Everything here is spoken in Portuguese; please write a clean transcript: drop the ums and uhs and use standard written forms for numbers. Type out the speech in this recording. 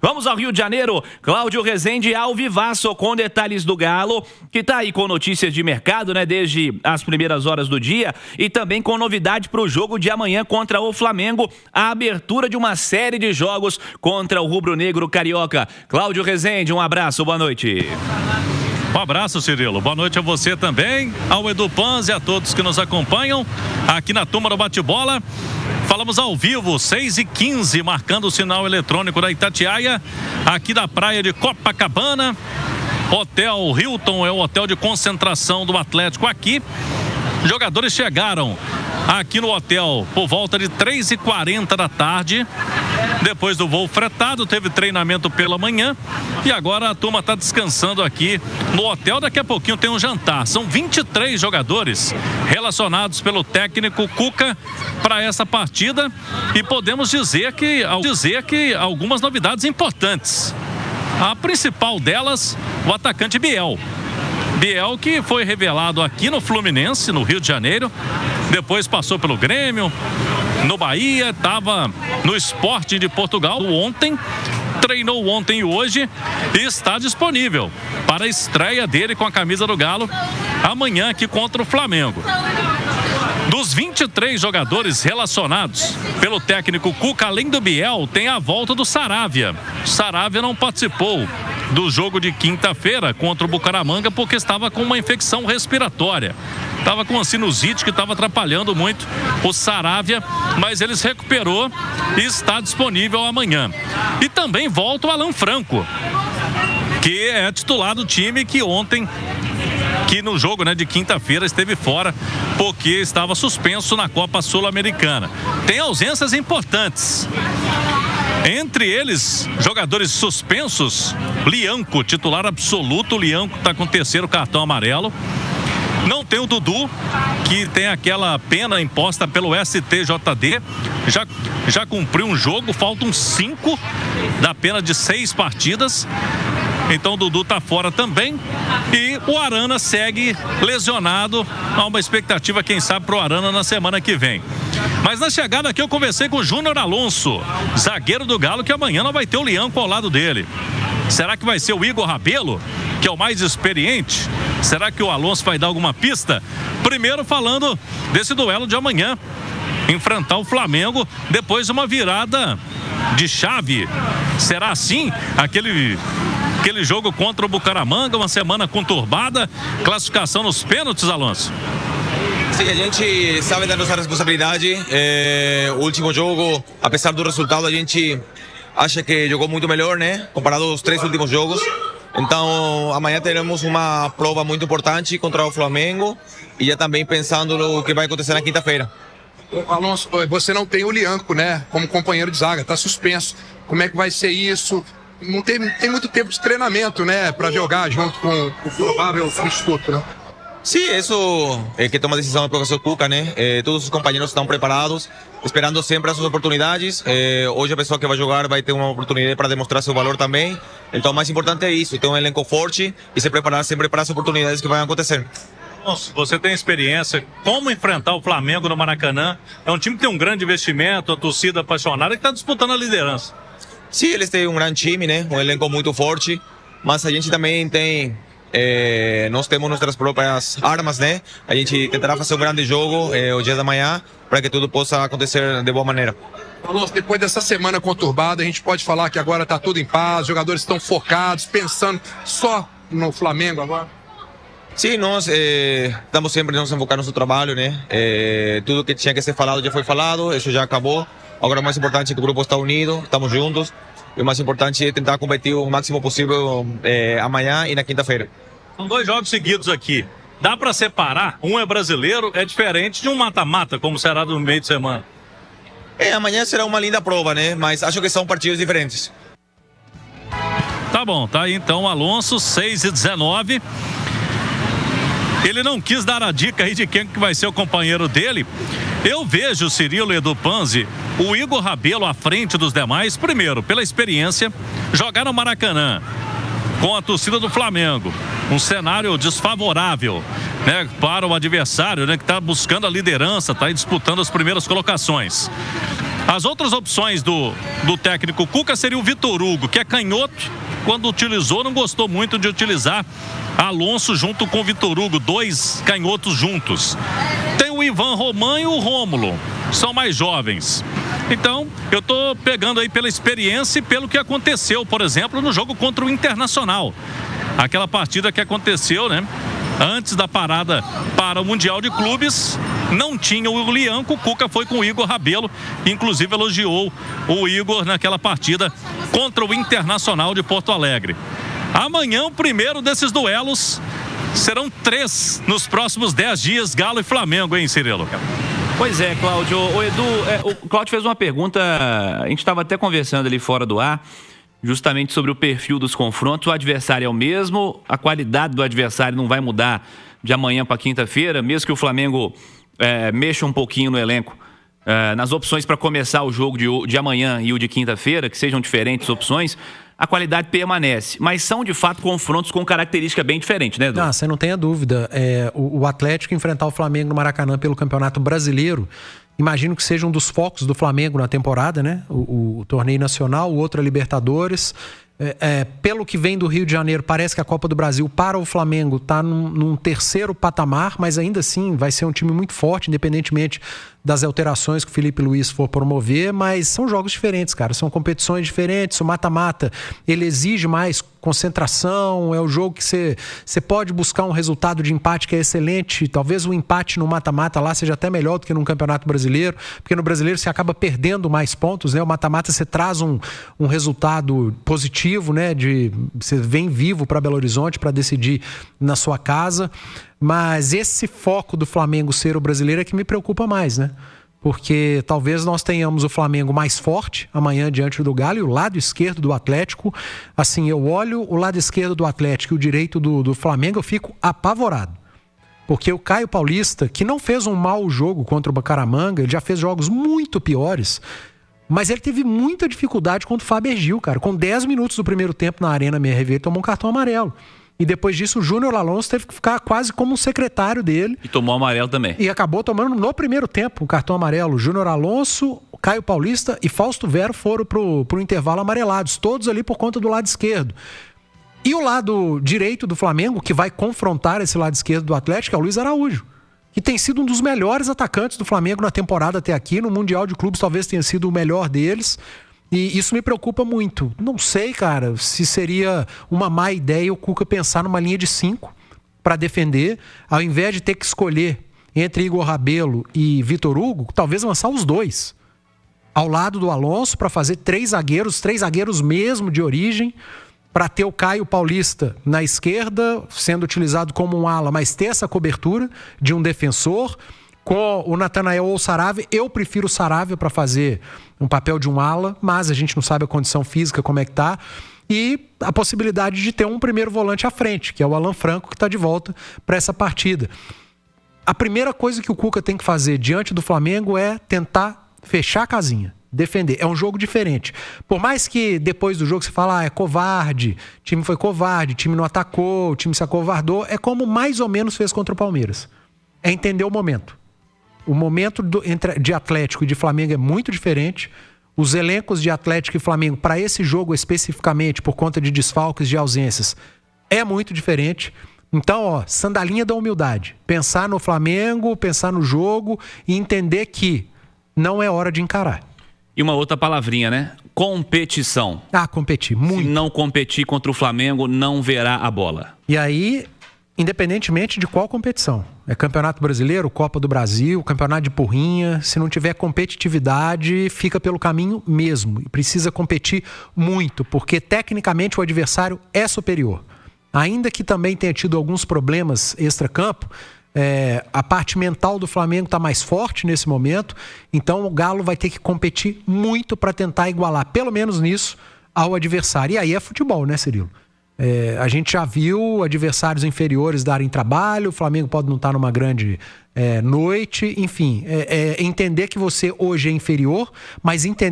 Vamos ao Rio de Janeiro. Cláudio Rezende ao vivaço com detalhes do Galo, que tá aí com notícias de mercado, né, desde as primeiras horas do dia, e também com novidade para o jogo de amanhã contra o Flamengo, a abertura de uma série de jogos contra o rubro-negro carioca. Cláudio Rezende, um abraço, boa noite. Um abraço, Cirilo. Boa noite a você também, ao Edu Panzi e a todos que nos acompanham aqui na turma do Bate-Bola. Falamos ao vivo, 6h15, marcando o sinal eletrônico da Itatiaia, aqui da praia de Copacabana. Hotel Hilton é o hotel de concentração do Atlético aqui. Jogadores chegaram aqui no hotel por volta de 3h40 da tarde. Depois do voo fretado, teve treinamento pela manhã. E agora a turma está descansando aqui no hotel. Daqui a pouquinho tem um jantar. São 23 jogadores relacionados pelo técnico Cuca para essa partida. E podemos dizer que algumas novidades importantes. A principal delas, o atacante Biel. Biel, que foi revelado aqui no Fluminense, no Rio de Janeiro, depois passou pelo Grêmio, no Bahia, estava no Sporting de Portugal ontem, treinou ontem e hoje e está disponível para a estreia dele com a camisa do Galo amanhã aqui contra o Flamengo. Dos 23 jogadores relacionados pelo técnico Cuca, além do Biel, tem a volta do Saravia. Saravia não participou do jogo de quinta-feira contra o Bucaramanga porque estava com uma infecção respiratória. Estava com uma sinusite que estava atrapalhando muito o Saravia, mas ele se recuperou e está disponível amanhã. E também volta o Alan Franco, que é titular do time que ontem, que no jogo, né, de quinta-feira esteve fora porque estava suspenso na Copa Sul-Americana. Tem ausências importantes. Entre eles, jogadores suspensos, Lianco, titular absoluto. Lianco está com o 3º cartão amarelo. Não tem o Dudu, que tem aquela pena imposta pelo STJD. Já cumpriu um jogo, faltam 5 da pena de 6 partidas. Então o Dudu está fora também. E o Arana segue lesionado. Há uma expectativa, quem sabe, para o Arana na semana que vem. Mas na chegada aqui eu conversei com o Júnior Alonso, zagueiro do Galo, que amanhã não vai ter o Lianco ao lado dele. Será que vai ser o Igor Rabelo, que é o mais experiente? Será que o Alonso vai dar alguma pista? Primeiro falando desse duelo de amanhã. Enfrentar o Flamengo depois de uma virada de chave. Será assim aquele jogo contra o Bucaramanga, uma semana conturbada, classificação nos pênaltis, Alonso? Sim, a gente sabe da nossa responsabilidade. O último jogo, apesar do resultado, a gente acha que jogou muito melhor, né? Comparado aos 3 últimos jogos. Então, amanhã teremos uma prova muito importante contra o Flamengo e já também pensando no que vai acontecer na quinta-feira. Alonso, você não tem o Lianco, né? Como companheiro de zaga, está suspenso. Como é que vai ser isso? Não tem muito tempo de treinamento, né? Para jogar junto com o provável substituto, né? Sim, isso é que toma a decisão do professor Cuca, né? Todos os companheiros estão preparados, esperando sempre as suas oportunidades. Hoje a pessoa que vai jogar vai ter uma oportunidade para demonstrar seu valor também. Então o mais importante é isso, ter um elenco forte e se preparar sempre para as oportunidades que vão acontecer. Você tem experiência, como enfrentar o Flamengo no Maracanã? É um time que tem um grande investimento, a torcida apaixonada que está disputando a liderança. Sim, eles têm um grande time, né? Um elenco muito forte, mas a gente também tem... nós temos nossas próprias armas, né? A gente tentará fazer um grande jogo o dia da manhã para que tudo possa acontecer de boa maneira. Alonso, depois dessa semana conturbada, a gente pode falar que agora está tudo em paz, os jogadores estão focados, pensando só no Flamengo agora? Sim, nós estamos sempre nos enfocar no nosso trabalho, né? Tudo que tinha que ser falado já foi falado, isso já acabou. Agora o mais importante é que o grupo está unido, estamos juntos. E o mais importante é tentar competir o máximo possível amanhã e na quinta-feira. São 2 jogos seguidos aqui. Dá para separar? Um é brasileiro, é diferente de um mata-mata, como será no meio de semana. Amanhã será uma linda prova, né? Mas acho que são partidos diferentes. Tá bom, tá aí então o Alonso, 6h19. Ele não quis dar a dica aí de quem que vai ser o companheiro dele. Eu vejo, Cirilo e Edu Panzi, o Igor Rabelo à frente dos demais, primeiro, pela experiência, jogar no Maracanã com a torcida do Flamengo. Um cenário desfavorável, né, para o adversário, né, que está buscando a liderança, está aí disputando as primeiras colocações. As outras opções do técnico Cuca seria o Vitor Hugo, que é canhoto. Quando utilizou, não gostou muito de utilizar Alonso junto com o Vitor Hugo, 2 canhotos juntos. Tem o Ivan Roman e o Rômulo, são mais jovens. Então, eu tô pegando aí pela experiência e pelo que aconteceu, por exemplo, no jogo contra o Internacional. Aquela partida que aconteceu, né? Antes da parada para o Mundial de Clubes, não tinha o Lianco, o Cuca foi com o Igor Rabelo, inclusive elogiou o Igor naquela partida contra o Internacional de Porto Alegre. Amanhã, o primeiro desses duelos, serão 3 nos próximos 10 dias, Galo e Flamengo, hein, Cirilo? Pois é, Cláudio. O Edu, o Cláudio fez uma pergunta, a gente estava até conversando ali fora do ar, justamente sobre o perfil dos confrontos. O adversário é o mesmo, a qualidade do adversário não vai mudar de amanhã para quinta-feira, mesmo que o Flamengo mexa um pouquinho no elenco. Nas opções para começar o jogo de amanhã e o de quinta-feira, que sejam diferentes opções, a qualidade permanece. Mas são, de fato, confrontos com característica bem diferente, né, Edu? Não, você não tenha dúvida. O Atlético enfrentar o Flamengo no Maracanã pelo Campeonato Brasileiro, imagino que seja um dos focos do Flamengo na temporada, né? O torneio nacional, o outro é Libertadores. Pelo que vem do Rio de Janeiro, parece que a Copa do Brasil para o Flamengo está num terceiro patamar, mas ainda assim vai ser um time muito forte, independentemente das alterações que o Felipe Luiz for promover, mas são jogos diferentes, cara, são competições diferentes. O mata-mata, ele exige mais concentração, é o jogo que você pode buscar um resultado de empate que é excelente, talvez o empate no mata-mata lá seja até melhor do que no Campeonato Brasileiro, porque no Brasileiro você acaba perdendo mais pontos, né? O mata-mata você traz um resultado positivo, né? Você vem vivo para Belo Horizonte para decidir na sua casa, mas esse foco do Flamengo ser o brasileiro é que me preocupa mais, né? Porque talvez nós tenhamos o Flamengo mais forte amanhã diante do Galo e o lado esquerdo do Atlético. Assim, eu olho o lado esquerdo do Atlético e o direito do Flamengo, eu fico apavorado. Porque o Caio Paulista, que não fez um mau jogo contra o Bucaramanga, ele já fez jogos muito piores, mas ele teve muita dificuldade contra o Fabergil, cara. Com 10 minutos do primeiro tempo na Arena MRV, ele tomou um cartão amarelo. E depois disso, o Júnior Alonso teve que ficar quase como um secretário dele. E tomou amarelo também. E acabou tomando no primeiro tempo o cartão amarelo. Júnior Alonso, Caio Paulista e Fausto Vero foram pro intervalo amarelados. Todos ali por conta do lado esquerdo. E o lado direito do Flamengo, que vai confrontar esse lado esquerdo do Atlético, é o Luiz Araújo, que tem sido um dos melhores atacantes do Flamengo na temporada até aqui. No Mundial de Clubes talvez tenha sido o melhor deles. E isso me preocupa muito. Não sei, cara, se seria uma má ideia o Cuca pensar numa linha de 5 para defender, ao invés de ter que escolher entre Igor Rabelo e Vitor Hugo, talvez lançar os dois ao lado do Alonso para fazer 3 zagueiros mesmo de origem, para ter o Caio Paulista na esquerda, sendo utilizado como um ala, mas ter essa cobertura de um defensor. Com o Natanael ou o Saravia, eu prefiro o Saravia para fazer um papel de um ala, mas a gente não sabe a condição física, como é que tá. E a possibilidade de ter um primeiro volante à frente, que é o Alan Franco, que está de volta para essa partida. A primeira coisa que o Cuca tem que fazer diante do Flamengo é tentar fechar a casinha, defender. É um jogo diferente. Por mais que depois do jogo você fala, é covarde, o time foi covarde, o time não atacou, o time se acovardou, é como mais ou menos fez contra o Palmeiras. É entender o momento. O momento de Atlético e de Flamengo é muito diferente. Os elencos de Atlético e Flamengo, para esse jogo especificamente, por conta de desfalques, de ausências, é muito diferente. Então, sandalinha da humildade. Pensar no Flamengo, pensar no jogo e entender que não é hora de encarar. E uma outra palavrinha, né? Competição. Competir, muito. Se não competir contra o Flamengo, não verá a bola. E aí, independentemente de qual competição. É Campeonato Brasileiro, Copa do Brasil, Campeonato de Porrinha. Se não tiver competitividade, fica pelo caminho mesmo. E precisa competir muito, porque tecnicamente o adversário é superior. Ainda que também tenha tido alguns problemas extracampo, a parte mental do Flamengo está mais forte nesse momento. Então o Galo vai ter que competir muito para tentar igualar, pelo menos nisso, ao adversário. E aí é futebol, né, Cirilo? A gente já viu adversários inferiores darem trabalho, o Flamengo pode não estar numa grande noite, enfim, entender que você hoje é inferior, mas entender